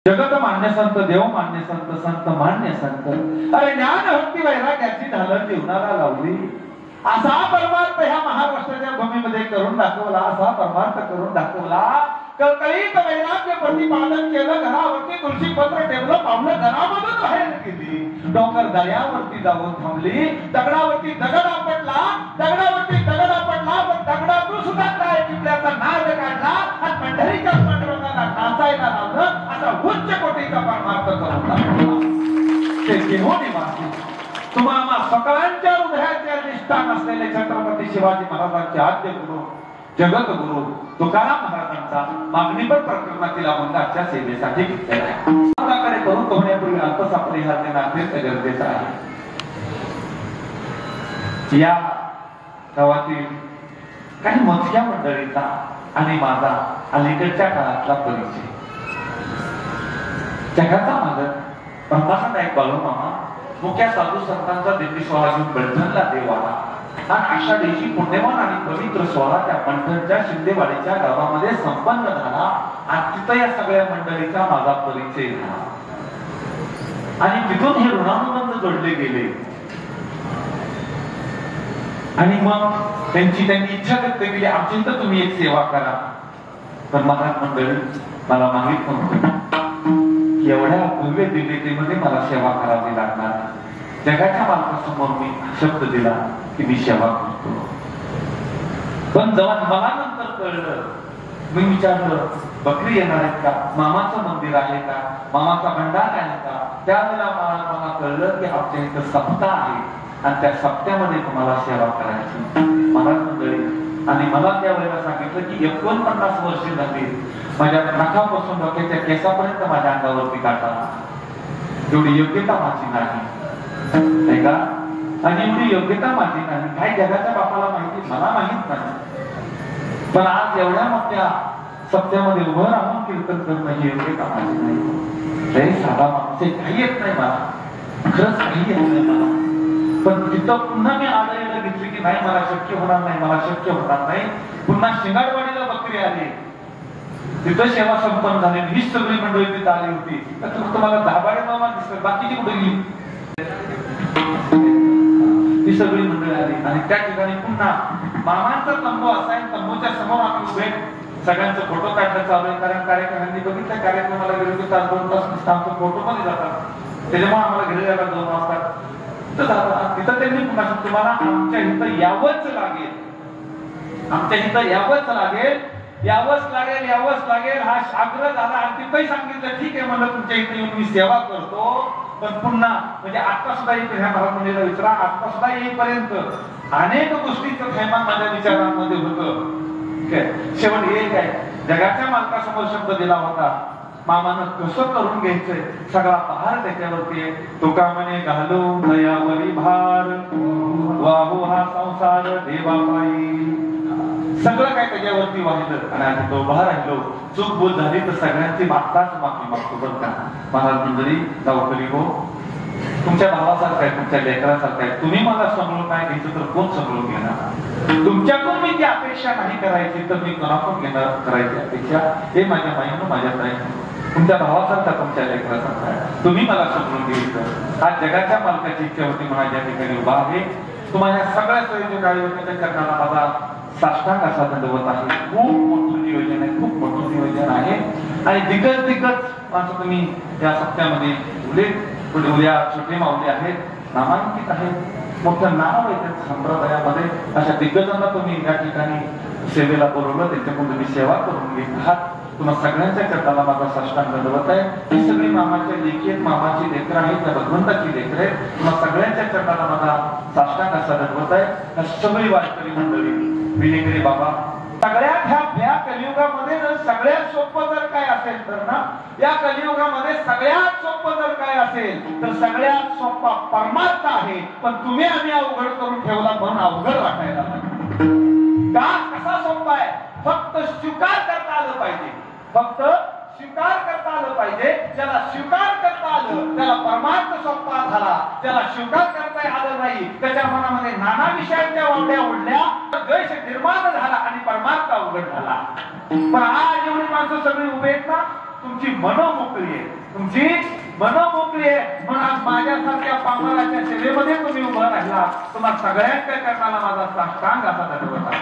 जगत मान्य संत, देव मान्य संत, संत मान्य संत. अरे ज्ञान भक्ती वैराग्याची ढालर जीवनाला लावली. असा परमार्थ ह्या महाराष्ट्राच्या भूमीमध्ये करून दाखवला. असा परमार्थ करून दाखवला. कळकळीत वैराग्य प्रतिपादन केलं. घरावरती तुळशी पत्र ठेवलं. पावलं घरामधून बाहेर गेली. डोंगर दर्यावरती जाऊन थांबली. दगडावरती दगड आपटला. दगडावरती दगड आपटला. पण दगडातून सुद्धा काय टिपल्याचा नाद काढला आणि पंढरीच्या पांडुरंगाला नाचायला लावलं. असा उच्च कोटीचा परमार्थ करून दाखवला. ते घेऊन वाचले. तुम्हाला सगळ्यांच्या हृदयाचे अधिष्ठान असलेले छत्रपती शिवाजी महाराजांचे आद्य गुरु, जगत गुरु तुकाराम महाराजांचा मागणीपर प्रकरणातील अभंगाच्या सेवेसाठी घेतलेला आहे. करून होण्यापूर्वी अल्पसापरी हा अत्यंत गरजेचं आहे. या गावातील काही मोजक्या मंडळीचा आणि माझा अलीकडच्या काळातला परिचय. जगाचा मालक ब्रह्माचा नायक बाळूमामा मुख्या साधू संतांचा दिंडी सोहळा घेऊन पैठणला देव आला. आणि आषाढीची पुण्यवान आणि पवित्र सोहळा त्या पैठणच्या शिंदेवाडीच्या गावामध्ये संपन्न झाला. आणि तिथं या सगळ्या मंडळीचा माझा परिचय झाला. आणि तिथून हे ऋणानुबंध जोडले गेले. आणि मग त्यांनी इच्छा व्यक्त केली, आमची इथं तुम्ही एक सेवा करा. पण महाराज मंडळी मला माहित नव्हतं एवढ्या भव्य दिव्यतेमध्ये मला सेवा करावी लागणार. जगाच्या मालकासमोर मी शब्द दिला की मी सेवा करतो. पण जेव्हा मला नंतर कळलं, मी विचारलं बकरी येणार आहेत का, मामाचं मंदिर आहे का, मामाचा भंडार आहे का, त्यावेळेला मला कळलं की आमच्या इथं सप्ताह आहे आणि त्या सप्त्यामध्ये तुम्हाला सेवा करायची. महाराज मंडळी आणि मला त्यावेळेला सांगितलं की 49 वर्षे झाली माझ्या नखापासून डोक्याच्या केसापर्यंत माझ्या अंगावरती काटा. एवढी योग्यता माझी नाही का, आणि एवढी योग्यता माझी नाही. काही जगाच्या बापाला माहिती, मला माहित नाही. पण आज एवढ्या मोठ्या सप्त्यामध्ये उभं राहून कीर्तन करणं ही योग्यता माझी नाही. तरी साधा माणूस काही येत नाही मला, खरंच काही येत नाही मला. पण तिथं पुन्हा मी आदळीला घेतली की नाही मला शक्य होणार नाही, मला शक्य होणार नाही. पुन्हा शिंगाडवाडीला बकरी आली, तिथं सेवा संपन्न झाली. ही सगळी मंडळी तिथं आली होती. फक्त मला दाभाडे मामा दिसत, बाकीची कुठे गेली? ती सगळी मंडळी आली आणि त्या ठिकाणी पुन्हा मामांचा तंबू असा आहे. तंबूच्या समोर आम्ही उभे सगळ्यांचा फोटो काढणं चालू आहे. कारण कार्यक्रमांनी बघितल्या कार्यक्रमाला गेलो की 2 तास आमचे फोटो मध्ये जातात. त्याच्यामुळे आम्हाला घरी जायला 2 वाजता तिथं त्यांनी पुन्हा तुम्हाला आमच्या इथं यावंच लागेल, आमच्या इथं यावंच लागेल, यावंच लागेल, यावंच लागेल हा आग्रह झाला. आणि तिथंही सांगितलं ठीक आहे म्हणलं तुमच्या इथे येऊन मी सेवा करतो. पण पुन्हा म्हणजे आता सुद्धा इथे ह्या महाराज मंडळीला विचारा, आता सुद्धा येईपर्यंत अनेक गोष्टींचं थैमान माझ्या विचारांमध्ये होतं. शेवट हे काय जगाच्या मालकासमोर शब्द दिला होता, मामानं कसं करून घ्यायचंय सगळा पहार त्याच्यावरती. तुका म्हणे घालू दयावरी भार, वाहू हा संसार देवाबाई. सगळं काय त्याच्यावरती वाहिलं आणि आता तो उभा राहिलो. चूक बोल झाली तर सगळ्यांची मागताच माफी मागतो. बरं का महाराज मंडळी, गावकरी हो, तुमच्या भावासारखं आहे, तुमच्या लेकरासारखं आहे. तुम्ही मला समजून नाही घ्यायचं तर कोण समजून घेणार? तुमच्याकडून मी ती अपेक्षा नाही करायची तर मी कोणाकडून घेणार करायची अपेक्षा? हे माझ्या माईनं माझ्या ताईनं तुमच्या भावासारखा, तुमच्या लेकरासारखा आहे. तुम्ही मला समजून घ्यायचं. आज जगाच्या मालकाची इच्छा होती म्हणा ज्या ठिकाणी उभा आहे. तुम्हाला सगळ्या सोयीच्या काळजी करणारा माझा साष्टांग असा दंडवत आहे. खूप मोठं नियोजन आहे, खूप मोठं नियोजन आहे. आणि दिग्गज माणसं तुम्ही या सप्त्यामध्ये उद्या छोटे माऊली आहेत, नामांकित आहेत, मोठं नाव आहे त्या संप्रदायामध्ये. अशा दिग्गजांना तुम्ही या ठिकाणी सेवेला बोलवलं, त्यांच्याकडून तुम्ही सेवा करून घेत आहात. तुम्हा सगळ्यांच्या चरणाला माझा साष्टांग दंडवत आहे. ही सगळी मामाच्या लेकी आहेत, मामाची लेकर आहेत, त्या भगवंताची लेकर आहेत. तुम्हा सगळ्यांच्या चरणाला माझा साष्टांग असा दंडवत आहे. सगळी वारकरी मंडळी, विनेकरी बाबा, सगळ्यात ह्या कलियुगामध्ये सगळ्यात सोपं जर काय असेल तर ना, या कलियुगामध्ये सगळ्यात सोपं जर काय असेल तर सगळ्यात सोपा परमार्थ आहे. पण तुम्ही आम्ही अवघड करून ठेवला म्हणून अवघड वाटायला का? कसा सोपा आहे? फक्त स्वीकार करता आलं पाहिजे. फक्त स्वीकार करता आलं पाहिजे. ज्याला स्वीकार करता आलं त्याला परमार्थ सोपा झाला. ज्याला स्वीकार करता आलं नाही त्याच्या मनामध्ये नाना विषयांच्या वावड्या उडल्या, द्वेष निर्माण झाला आणि परमार्थ अवघड झाला. पण आज एवढी माणसं सगळी उभे आहेत ना, तुमची मन मोकळी आहे, तुमची मन मोकळी आहे. म्हणून आज माझ्यासारख्या पामराच्या सेवेमध्ये तुम्ही उभं राहिला. तुम्हा सगळ्यांच्या करणारा माझा साष्टांग असा धन्यवाद.